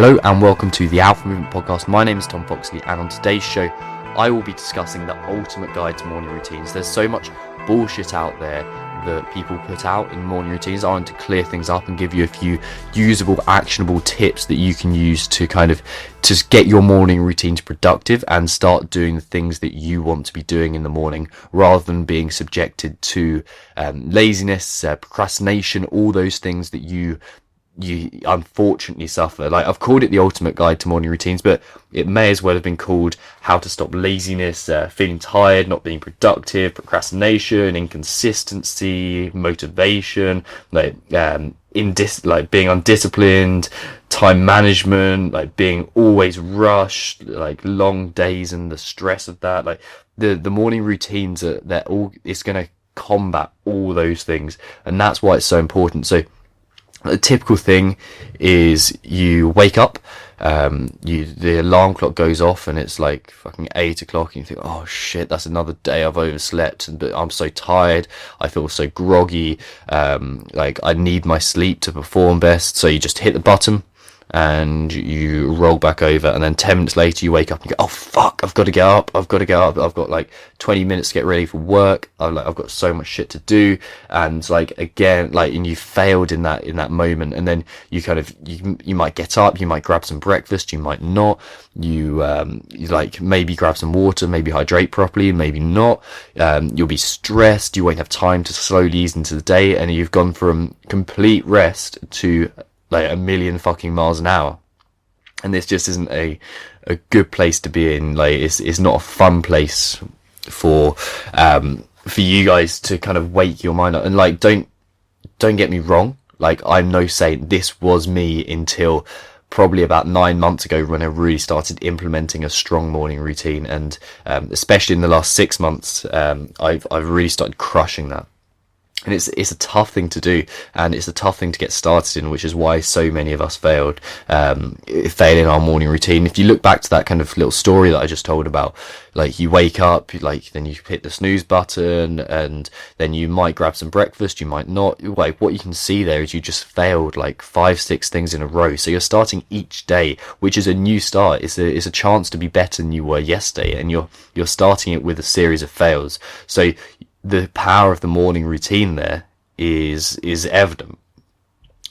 Hello and welcome to the Alpha Movement Podcast. My name is Tom Foxley, and on today's show I will be discussing the ultimate guide to morning routines. There's so much bullshit out there that people put out in morning routines. I want to clear things up and give you a few usable, actionable tips that you can use to kind of just get your morning routines productive and start doing the things that you want to be doing in the morning, rather than being subjected to laziness, procrastination, all those things that you unfortunately suffer. Like, I've called it the ultimate guide to morning routines, but it may as well have been called how to stop laziness, feeling tired, not being productive, procrastination, inconsistency, motivation, being undisciplined, time management, like being always rushed, like long days and the stress of that. Like the morning routines it's going to combat all those things, and that's why it's so important. So the typical thing is you wake up, the alarm clock goes off and it's like fucking 8 o'clock, and you think, oh shit, that's another day I've overslept, but I'm so tired, I feel so groggy, like I need my sleep to perform best. So you just hit the button and you roll back over, and then 10 minutes later you wake up and you go, oh fuck, I've got to get up, I've got like 20 minutes to get ready for work, I've got so much shit to do, and and you failed in that moment, and then you might get up, you might grab some breakfast, you might not, you maybe grab some water, maybe hydrate properly, maybe not, you'll be stressed, you won't have time to slowly ease into the day, and you've gone from complete rest to like a million fucking miles an hour. And this just isn't a good place to be in. Like, it's not a fun place for you guys to kind of wake your mind up. And like, don't get me wrong, like, I'm no saint. This was me until probably about 9 months ago, when I really started implementing a strong morning routine, and especially in the last 6 months, I've really started crushing that. And it's a tough thing to do, and it's a tough thing to get started in, which is why so many of us fail in our morning routine. If you look back to that kind of little story that I just told about, like, you wake up, like, then you hit the snooze button, and then you might grab some breakfast, you might not. Like, what you can see there is you just failed like 5-6 things in a row. So you're starting each day, which is a new start. It's a chance to be better than you were yesterday, and you're starting it with a series of fails. So the power of the morning routine there is evident.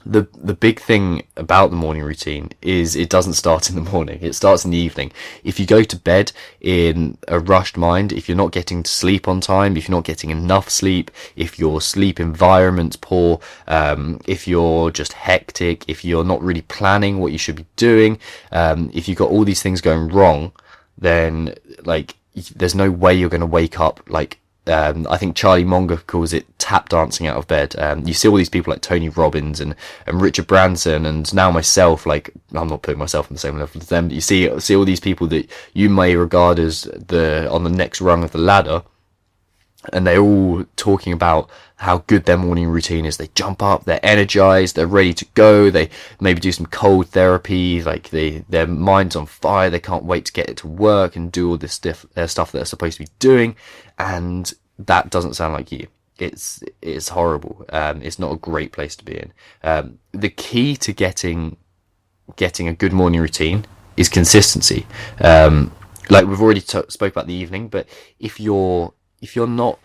The big thing about the morning routine is it doesn't start in the morning, it starts in the evening. If you go to bed in a rushed mind, if you're not getting to sleep on time, if you're not getting enough sleep, if your sleep environment's poor, if you're just hectic, if you're not really planning what you should be doing, if you've got all these things going wrong, then like there's no way you're going to wake up like I think Charlie Munger calls it tap dancing out of bed. You see all these people like Tony Robbins and Richard Branson, and now myself, like, I'm not putting myself on the same level as them, but you see all these people that you may regard as on the next rung of the ladder, and they're all talking about how good their morning routine is. They jump up, they're energized, they're ready to go, they maybe do some cold therapy, like their mind's on fire, they can't wait to get it to work and do all this stuff that they're supposed to be doing, and that doesn't sound like you. It's horrible. It's not a great place to be in. The key to getting a good morning routine is consistency. Like we've already spoke about the evening, but if you're not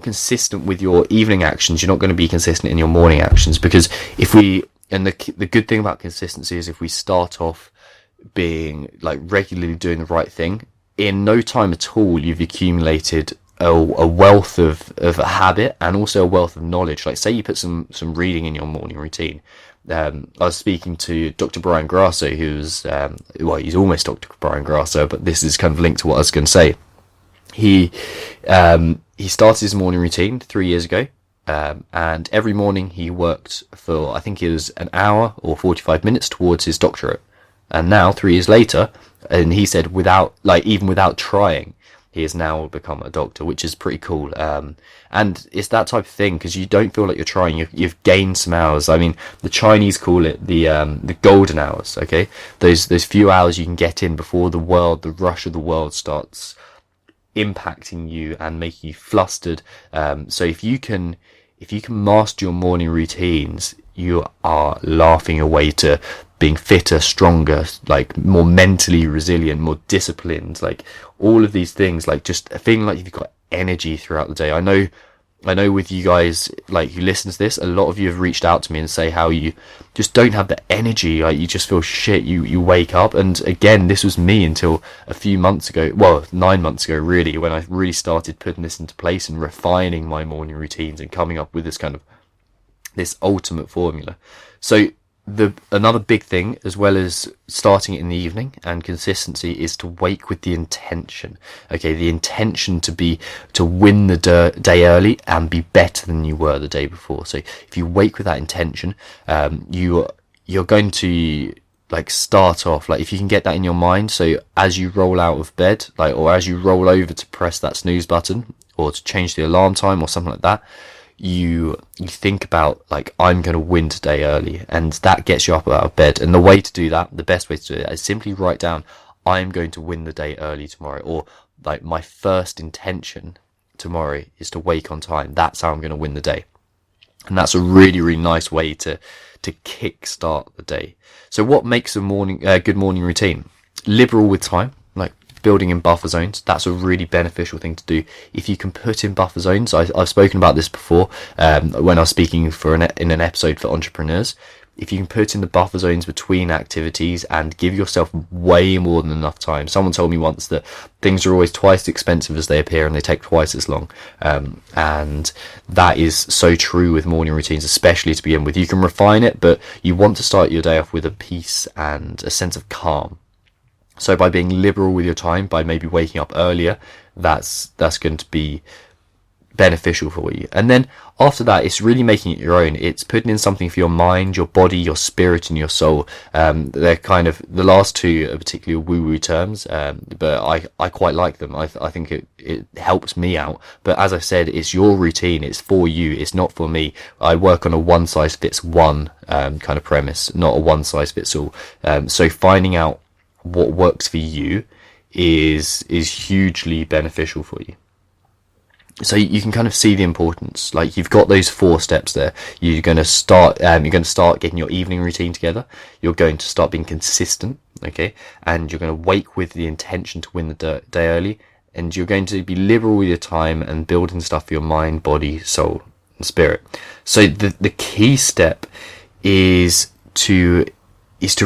consistent with your evening actions, you're not going to be consistent in your morning actions. Because the good thing about consistency is if we start off being like regularly doing the right thing, in no time at all you've accumulated a wealth of a habit, and also a wealth of knowledge. Like, say you put some reading in your morning routine. I was speaking to Dr. Brian Grasso, who's he's almost Dr. Brian Grasso, but this is kind of linked to what I was going to say. He started his morning routine 3 years ago, and every morning he worked for, I think it was an hour or 45 minutes towards his doctorate. And now, 3 years later, and he said even without trying, he has now become a doctor, which is pretty cool. And it's that type of thing, because you don't feel like you're trying. You've gained some hours. I mean, the Chinese call it the golden hours. Okay, those few hours you can get in before the rush of the world starts impacting you and making you flustered. So if you can if you can master your morning routines, you are laughing away to being fitter, stronger, like more mentally resilient, more disciplined, like all of these things, like just feeling like you've got energy throughout the day. I know with you guys, like, who listen to this, a lot of you have reached out to me and say how you just don't have the energy, like you just feel shit. You wake up, and again, this was me until a few months ago, well, 9 months ago really, when I really started putting this into place and refining my morning routines and coming up with this kind of this ultimate formula. So another big thing, as well as starting it in the evening and consistency, is to wake with the intention. Okay, the intention to win the day early and be better than you were the day before. So if you wake with that intention, you're going to like start off, like if you can get that in your mind, so as you roll out of bed, like, or as you roll over to press that snooze button or to change the alarm time or something like that, you think about, like, I'm going to win today early, and that gets you up out of bed. And the way to do that, the best way to do it, is simply write down, I'm going to win the day early tomorrow, or like, my first intention tomorrow is to wake on time. That's how I'm going to win the day. And that's a really, really nice way to kick start the day. So what makes a good morning routine? Liberal with time, like building in buffer zones. That's a really beneficial thing to do. If you can put in buffer zones, I've spoken about this before when I was speaking in an episode for entrepreneurs. If you can put in the buffer zones between activities and give yourself way more than enough time. Someone told me once that things are always twice as expensive as they appear, and they take twice as long. And that is so true with morning routines, especially to begin with. You can refine it, but you want to start your day off with a peace and a sense of calm. So by being liberal with your time, by maybe waking up earlier, that's going to be beneficial for you. And then after that, it's really making it your own. It's putting in something for your mind, your body, your spirit, and your soul. They're kind of, the last two are particularly woo-woo terms, but I quite like them. I think it helps me out. But as I said, it's your routine. It's for you. It's not for me. I work on a one-size-fits-one kind of premise, not a one-size-fits-all. So finding out what works for you is hugely beneficial for you. So you can kind of see the importance. Like, you've got those 4 steps there. You're going to start getting your evening routine together. You're going to start being consistent, okay? And you're going to wake with the intention to win the day early. And you're going to be liberal with your time and building stuff for your mind, body, soul, and spirit. So the key step is to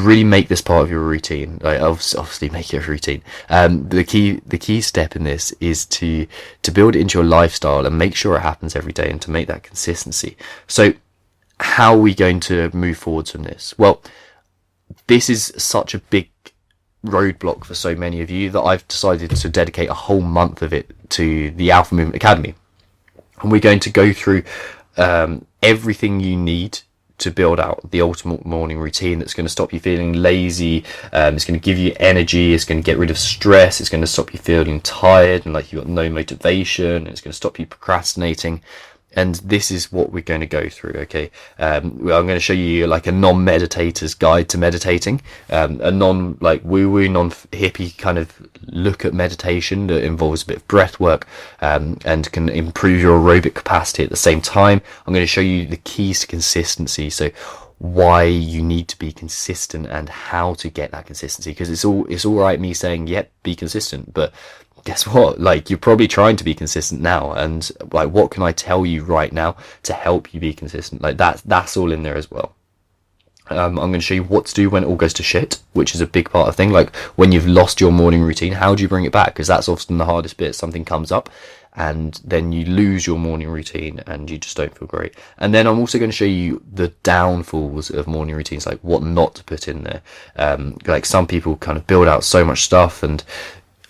really make this part of your routine. Like, obviously make it a routine. The key step in this is to build it into your lifestyle and make sure it happens every day, and to make that consistency. So how are we going to move forwards from this? Well, this is such a big roadblock for so many of you that I've decided to dedicate a whole month of it to the Alpha Movement Academy. And we're going to go through everything you need to build out the ultimate morning routine that's going to stop you feeling lazy. It's going to give you energy. It's going to get rid of stress. It's going to stop you feeling tired and like you've got no motivation. It's going to stop you procrastinating. And this is what we're going to go through, okay? I'm going to show you like a non-meditator's guide to meditating, a non-like woo-woo, non-hippie kind of look at meditation that involves a bit of breath work, and can improve your aerobic capacity at the same time. I'm going to show you the keys to consistency, so why you need to be consistent and how to get that consistency, because it's all right me saying, yep, be consistent, but guess what? Like, you're probably trying to be consistent now, and like, what can I tell you right now to help you be consistent? Like, that's all in there as well. I'm going to show you what to do when it all goes to shit, which is a big part of thing. Like, when you've lost your morning routine, how do you bring it back? Because that's often the hardest bit. Something comes up and then you lose your morning routine and you just don't feel great. And then I'm also going to show you the downfalls of morning routines, like what not to put in there. Like, some people kind of build out so much stuff, and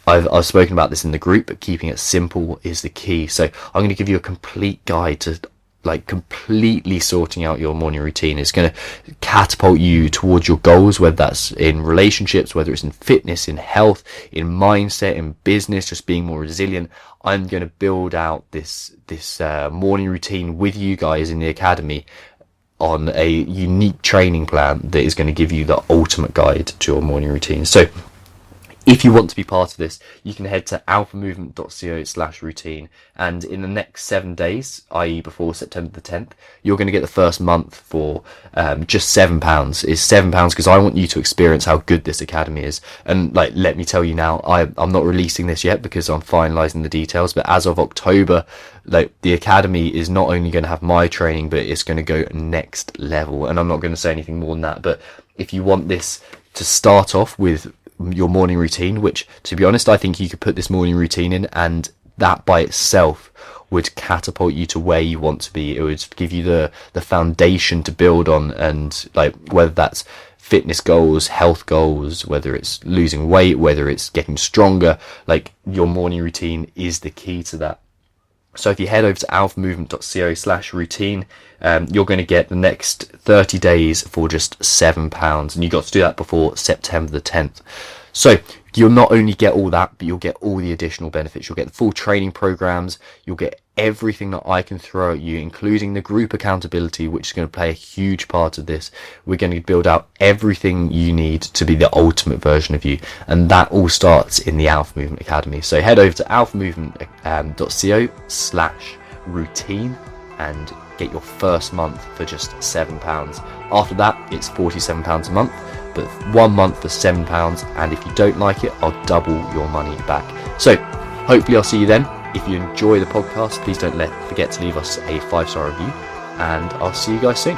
I've spoken about this in the group, but keeping it simple is the key. So I'm going to give you a complete guide to like completely sorting out your morning routine. It's going to catapult you towards your goals, whether that's in relationships, whether it's in fitness, in health, in mindset, in business, just being more resilient. I'm going to build out this morning routine with you guys in the academy on a unique training plan that is going to give you the ultimate guide to your morning routine. So If you want to be part of this, you can head to alphamovement.co/routine, and in the next 7 days, i.e. before September the 10th, you're going to get the first month for just £7. It's £7 because I want you to experience how good this academy is. And like, let me tell you now, I'm not releasing this yet because I'm finalising the details, but as of October, like, the academy is not only going to have my training, but it's going to go next level. And I'm not going to say anything more than that, but if you want this to start off with your morning routine, which, to be honest, I think you could put this morning routine in, and that by itself would catapult you to where you want to be. It would give you the foundation to build on, and like, whether that's fitness goals, health goals, whether it's losing weight, whether it's getting stronger, like, your morning routine is the key to that. So if you head over to alphamovement.co/routine, you're going to get the next 30 days for just £7, and you've got to do that before September the 10th. So you'll not only get all that, but you'll get all the additional benefits. You'll get the full training programs, you'll get everything that I can throw at you, including the group accountability, which is going to play a huge part of this. We're going to build out everything you need to be the ultimate version of you, and that all starts in the Alpha Movement Academy. So head over to alphamovement.co/routine and get your first month for just £7. After that, it's £47 a month, but 1 month for £7, and if you don't like it, I'll double your money back. So hopefully I'll see you then. If you enjoy the podcast, please don't forget to leave us a 5-star review, and I'll see you guys soon.